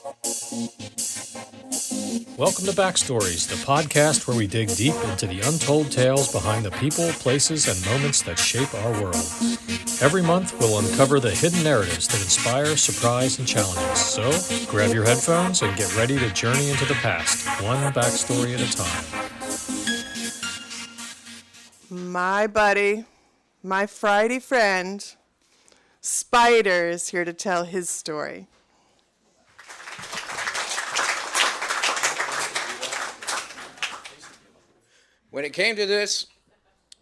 Welcome to Backstories, the podcast where we dig deep into the untold tales behind the people, places, and moments that shape our world. Every month, we'll uncover the hidden narratives that inspire, surprise, and challenge us. So, grab your headphones and get ready to journey into the past, one backstory at a time. My buddy, my Friday friend, Spyder is here to tell his story. When it came to this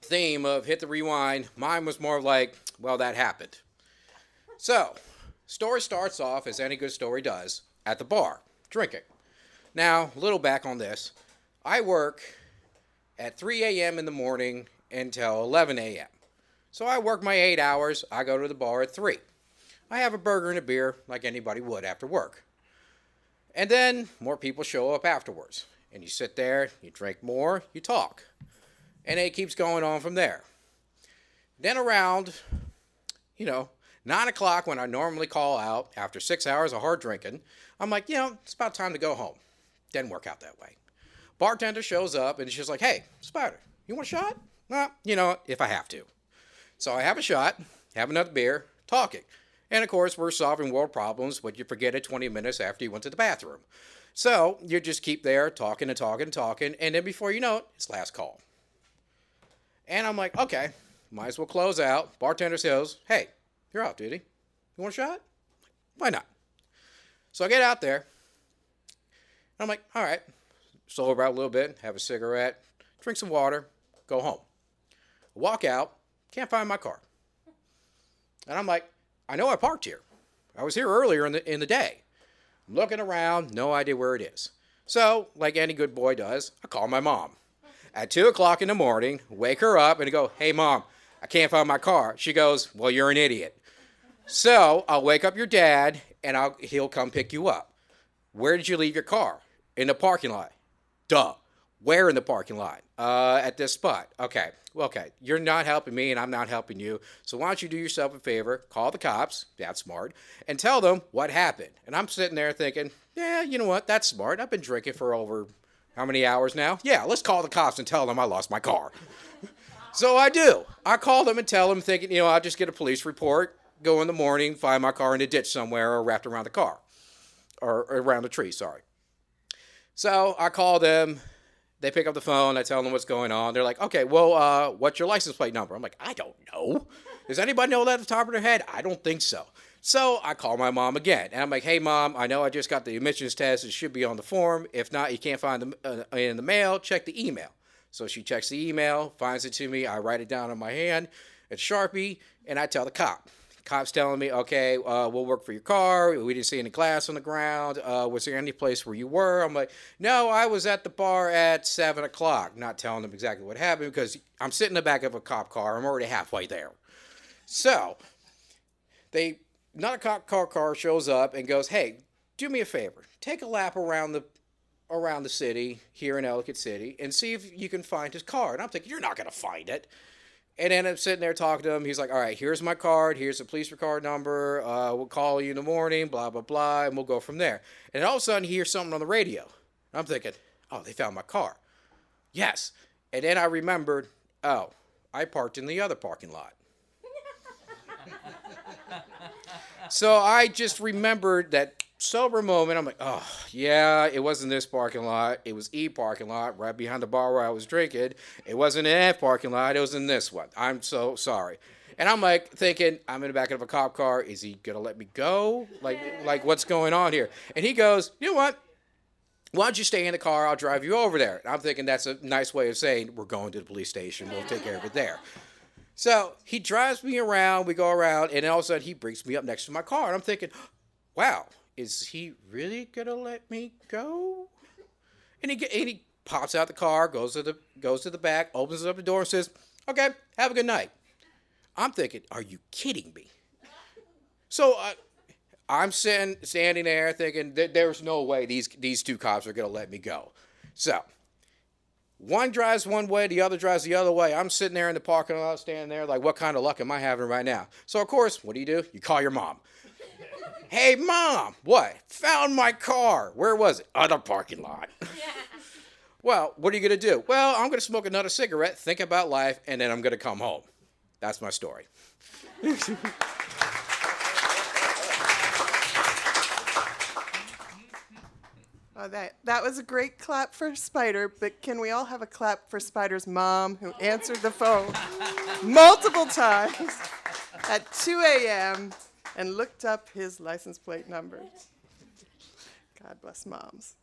theme of hit the rewind, mine was more like, well, that happened. So, story starts off, as any good story does, at the bar, drinking. Now, a little back on this. I work at 3 a.m. in the morning until 11 a.m. So I work my 8 hours. I go to the bar at 3. I have a burger and a beer like anybody would after work. And then more people show up afterwards. And you sit there, you drink more, you talk. And it keeps going on from there. Then around, 9 o'clock when I normally call out after 6 hours of hard drinking, I'm like, it's about time to go home. Didn't work out that way. Bartender shows up and she's like, hey, Spyder, you want a shot? Well, if I have to. So I have a shot, have another beer, talking. And of course, we're solving world problems, but you forget it 20 minutes after you went to the bathroom. So you just keep there talking and talking and talking, and then before you know it, it's last call. And I'm like, okay, might as well close out. Bartender says, hey, you're out, dude. You want a shot? Why not? So I get out there, and I'm like, all right, sober out a little bit, have a cigarette, drink some water, go home. Walk out, can't find my car. And I'm like, I know I parked here. I was here earlier in the day. I'm looking around, no idea where it is. So, like any good boy does, I call my mom. At 2 o'clock in the morning, wake her up and go, hey, Mom, I can't find my car. She goes, well, you're an idiot. So, I'll wake up your dad, and he'll come pick you up. Where did you leave your car? In the parking lot. Duh. Where in the parking lot? At this spot. Okay. You're not helping me and I'm not helping you. So why don't you do yourself a favor, call the cops, that's smart, and tell them what happened. And I'm sitting there thinking, yeah, you know what, that's smart. I've been drinking for over how many hours now? Yeah, let's call the cops and tell them I lost my car. So I do. I call them and tell them, thinking, I'll just get a police report, go in the morning, find my car in a ditch somewhere or wrapped around the car. Or around a tree, sorry. So I call them. They pick up the phone. I tell them what's going on. They're like, okay, well, what's your license plate number? I'm like, I don't know. Does anybody know that at the top of their head? I don't think so. So I call my mom again. And I'm like, hey, Mom, I know I just got the emissions test. It should be on the form. If not, you can't find them in the mail. Check the email. So she checks the email, finds it to me. I write it down on my hand. It's Sharpie. And I tell the cop. Cop's telling me, okay, we'll work for your car. We didn't see any glass on the ground. Was there any place where you were? I'm like, no, I was at the bar at 7 o'clock. Not telling them exactly what happened because I'm sitting in the back of a cop car. I'm already halfway there. So, not a cop car shows up and goes, hey, do me a favor. Take a lap around the city here in Ellicott City and see if you can find his car. And I'm thinking, you're not going to find it. And then I'm sitting there talking to him. He's like, all right, here's my card. Here's the police card number. We'll call you in the morning, blah, blah, blah, and we'll go from there. And all of a sudden, he hears something on the radio. I'm thinking, oh, they found my car. Yes. And then I remembered, oh, I parked in the other parking lot. So I just remembered that sober moment. I'm like, oh, yeah, it wasn't this parking lot. It was E parking lot right behind the bar where I was drinking. It wasn't in that parking lot. It was in this one. I'm so sorry. And I'm like thinking, I'm in the back of a cop car. Is he going to let me go? Like what's going on here? And he goes, you know what? Why don't you stay in the car? I'll drive you over there. And I'm thinking that's a nice way of saying we're going to the police station. We'll take care of it there. So he drives me around. We go around. And then all of a sudden he brings me up next to my car. And I'm thinking, wow. Is he really going to let me go? And he pops out the car, goes to the back, opens up the door and says, okay, have a good night. I'm thinking, are you kidding me? So I'm standing there thinking, there's no way these two cops are going to let me go. So one drives one way, the other drives the other way. I'm sitting there in the parking lot, standing there like, what kind of luck am I having right now? So, of course, what do? You call your mom. Hey, Mom, what? Found my car. Where was it? On the parking lot. Well, what are you going to do? Well, I'm going to smoke another cigarette, think about life, and then I'm going to come home. That's my story. Oh, that was a great clap for Spyder, but can we all have a clap for Spyder's mom, who answered the phone multiple times at 2 a.m. and looked up his license plate numbers? God bless moms.